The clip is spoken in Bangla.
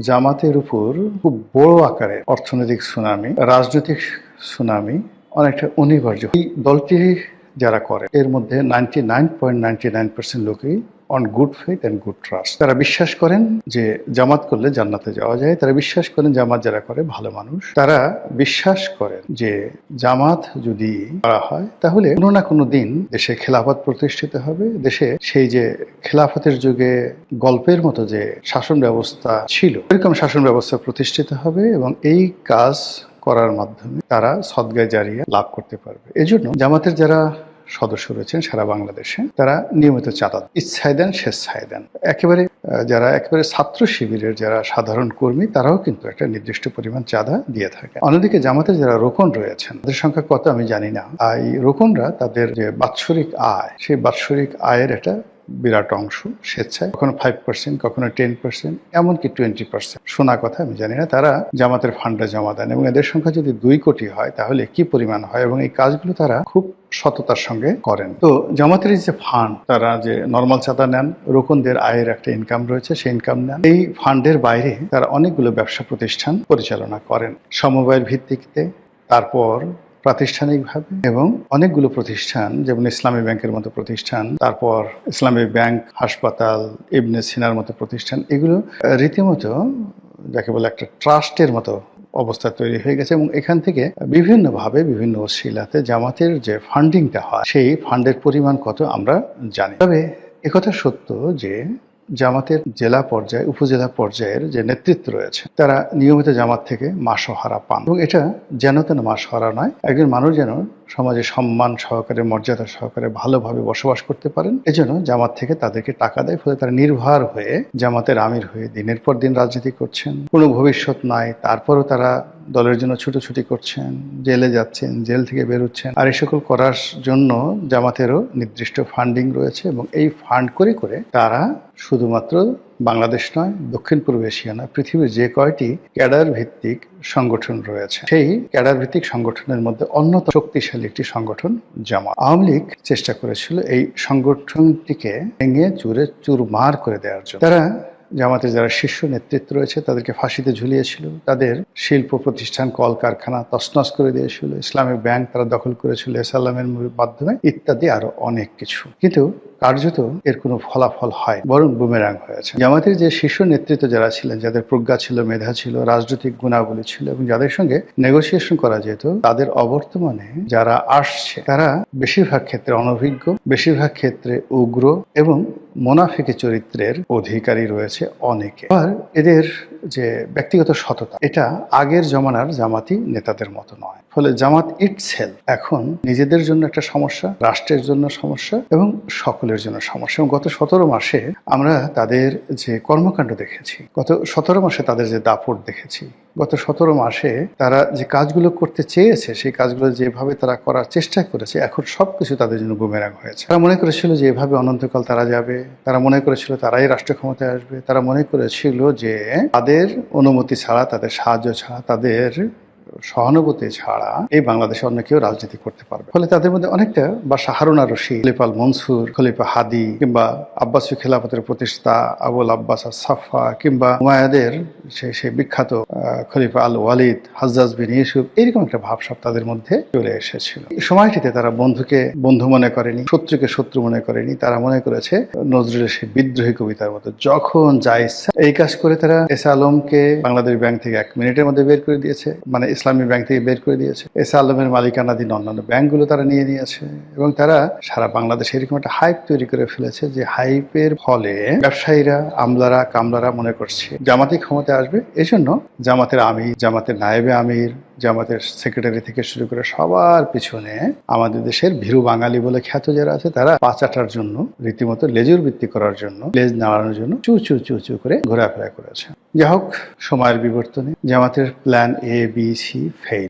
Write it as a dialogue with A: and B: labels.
A: জামাতের উপর খুব বড় আকারের অর্থনৈতিক সুনামি, রাজনৈতিক সুনামি অনেকটা অনিবার্য। এই দলটি যারা করে এর মধ্যে 99.99% লোকই on good faith and good trust. তারা বিশ্বাস করেন যে জামাত করলে জান্নাতে যাওয়া যায়। তারা বিশ্বাস করেন জামাত যারা করে ভালো মানুষ। তারা বিশ্বাস করেন যে জামাত যদি করা হয় তাহলে কোনো না কোনো দিন দেশে খেলাফত প্রতিষ্ঠিত হবে। দেশে সেই যে খেলাফতের যুগে গল্পের মতো যে শাসন ব্যবস্থা ছিল এরকম শাসন ব্যবস্থা প্রতিষ্ঠিত হবে এবং এই কাজ করার মাধ্যমে তারা সদগায়ে জারিয়া লাভ করতে পারবে। এজন্য জামাতের যারা সদস্য রয়েছেন সারা বাংলাদেশে তারা নিয়মিত চাঁদা ইচ্ছায় দেন, স্বেচ্ছায় দেন। যারা একেবারে ছাত্র শিবিরের যারা সাধারণ কর্মী তারাও কিন্তু একটা নির্দিষ্ট পরিমাণ চাঁদা দিয়ে থাকে। অন্যদিকে জামাতের যারা রোকন রয়েছেন তাদের সংখ্যা কত আমি জানি না। এই রোকনরা তাদের যে বাৎসরিক আয় সেই বাৎসরিক আয়ের একটা বিরাট অংশ স্বেচ্ছায়, কখনো 5%, কখনো 10%, এমনকি 20% শোনা কথা আমি জানি না, তারা জামাতের ফান্ডে জমা দেন। এবং এদের সংখ্যা যদি 2 কোটি হয় তাহলে কি পরিমাণ হয়, এবং এই কাজগুলো তারা খুব সততার সঙ্গে করেন। তো জামাতের যে ফান্ড, তারা যে নর্মাল চাঁদা নেন, রোকনদের আয়ের একটা ইনকাম রয়েছে, সেই ইনকাম নেন। এই ফান্ডের বাইরে তারা অনেকগুলো ব্যবসা প্রতিষ্ঠান পরিচালনা করেন সমবায়ের ভিত্তিতে, তারপর প্রাতিষ্ঠানিকভাবে, এবং অনেকগুলো প্রতিষ্ঠান যেমন ইসলামী ব্যাংকের মতো প্রতিষ্ঠান, তারপর ইসলামী ব্যাংক, হাসপাতাল, ইবনে সিনার মতো প্রতিষ্ঠান, এগুলো রীতিমতো যাকে বলে একটা ট্রাস্টের মতো অবস্থা তৈরি হয়ে গেছে। এবং এখান থেকে বিভিন্নভাবে বিভিন্ন ওসিলাতে জামাতের যে ফান্ডিংটা হয় সেই ফান্ডের পরিমাণ কত আমরা জানি। তবে একথা সত্য যে জামাতের জেলা পর্যায়ে, উপজেলা পর্যায়ের যে নেতৃত্ব রয়েছে তারা নিয়মিত জামাত থেকে মাসোহারা পান, এবং এটা যেন তেন মাসোহারা নয়। একজন মানুষ যেন সমাজে সম্মান সহকারে, মর্যাদা সহকারে ভালোভাবে বসবাস করতে পারেন, এজন্য জামাত থেকে তাদেরকে টাকা দেয়। ফলে তারা নির্ভর হয়ে জামাতের আমির হয়ে দিনের পর দিন রাজনীতি করছেন, কোনো ভবিষ্যৎ নাই, তারপরও তারা দলের জন্য ছুটোছুটি করছেন, জেলে যাচ্ছেন, জেল থেকে বেরোচ্ছেন। আর এই সকল করার জন্য জামাতেরও নির্দিষ্ট ফান্ডিং রয়েছে, এবং এই ফান্ড করে করে তারা শুধুমাত্র বাংলাদেশ নয়, দক্ষিণ পূর্ব এশিয়া নয়, পৃথিবীর যে কয়টি ক্যাডার ভিত্তিক সংগঠন রয়েছে সেই ক্যাডার ভিত্তিক সংগঠনের মধ্যে অন্যতম শক্তিশালী একটি সংগঠন জামাত। আওয়ামী লীগ চেষ্টা করেছিল এই সংগঠনটিকে ভেঙে চুরে চুরমার করে দেওয়ার জন্য। তারা জামাতের যারা শীর্ষ নেতৃত্ব রয়েছে তাদেরকে ফাঁসিতে ঝুলিয়েছিল, তাদের শিল্প প্রতিষ্ঠান, কলকারখানা তছনছ করে দিয়েছিল, ইসলামী ব্যাংক তারা দখল করেছিল এসালামের মাধ্যমে, ইত্যাদি আরো অনেক কিছু। কিন্তু কার্যত এর কোনো ফলাফল হয় বরং বুমেরাং হয়েছে। জামাতের যে শীর্ষ নেতৃত্ব যারা ছিলেন, যাদের প্রজ্ঞা ছিল, মেধা ছিল, রাজনৈতিক গুণাবলী ছিল, এবং যাদের সঙ্গে নেগোসিয়েশন করা যেত, তাদের অবর্তমানে যারা আসছে তারা বেশিরভাগ ক্ষেত্রে অনভিজ্ঞ, বেশিরভাগ ক্ষেত্রে উগ্র এবং মোনাফিকি চরিত্রের অধিকারী রয়েছে অনেকে। আর এদের যে ব্যক্তিগত সততা, এটা আগের জমানার জামাতি নেতাদের মতো নয়। ফলে জামাত ইটসেলফ এখন নিজেদের জন্য একটা সমস্যা, রাষ্ট্রের জন্য সমস্যা, এবং সকলের জন্য সমস্যা। এবং গত 17 মাসে আমরা তাদের যে কর্মকাণ্ড দেখেছি, গত 17 মাসে তাদের যে দাপট দেখেছি, গত 17 মাসে তারা যে কাজগুলো করতে চেয়েছে সেই কাজগুলো যেভাবে তারা করার চেষ্টা করেছে, এখন সবকিছু তাদের জন্য বুমেরাং হয়েছে। তারা মনে করেছিল যে এভাবে অনন্তকাল তারা যাবে, তারা মনে করেছিল তারাই রাষ্ট্র ক্ষমতায় আসবে, তারা মনে করেছিল যে তাদের অনুমতি ছাড়া, তাদের সাহায্য ছাড়া, তাদের সহানুভূতি ছাড়া এই বাংলাদেশে অন্য কেউ রাজনীতি করতে পারবে। ফলে তাদের মধ্যে অনেকটা বাদশা হারুন আর রশিদ, খলিফা আল মনসুর, খলিফা হাদি, কিংবা আব্বাসী খেলাফতের প্রতিষ্ঠাতা আবুল আব্বাস আস-সাফা, কিংবা উমাইয়াদের সেই বিখ্যাত খলিফা আল ওয়ালিদ, হাজ্জাজ বিন ইউসুফ, এরকম একটা ভাবসাব তাদের মধ্যে চলে এসেছিল। এই সময়টিতে তারা বন্ধুকে বন্ধু মনে করেনি, শত্রুকে শত্রু মনে করেনি। তারা মনে করেছে নজরুলের সেই বিদ্রোহী কবিতার মতো, যখন যা ইচ্ছা এই কাজ করে তারা এসা আলমকে বাংলাদেশ ব্যাংক থেকে 1 মিনিটের মধ্যে বের করে দিয়েছে, মানে ইসলামী ব্যাংক থেকে বের করে দিয়েছে। এসা আলমের মালিকানাধীন অন্যান্য ব্যাংকগুলো তারা নিয়ে নিয়েছে, এবং তারা সারা বাংলাদেশে এরকম একটা হাইপ তৈরি করে ফেলেছে যে হাইপের ফলে ব্যবসায়ীরা, আমলারা, কামলারা মনে করছে জামাতি ক্ষমতায় আসবে। এজন্য জামাতের আমির, জামাতের নায়েবে আমির, জামাতের সেক্রেটারি থেকে শুরু করে সবার পিছনে আমাদের দেশের ভীরু বাঙালি বলে খ্যাত যারা আছে তারা পাচাটার জন্য, রীতিমতো লেজুর বৃত্তি করার জন্য, লেজ নাড়ানোর জন্য চু চু চু চু করে ঘোরাফেরা করেছে। যাই হোক, সময়ের বিবর্তনে জামাতের plan A, B, C fail.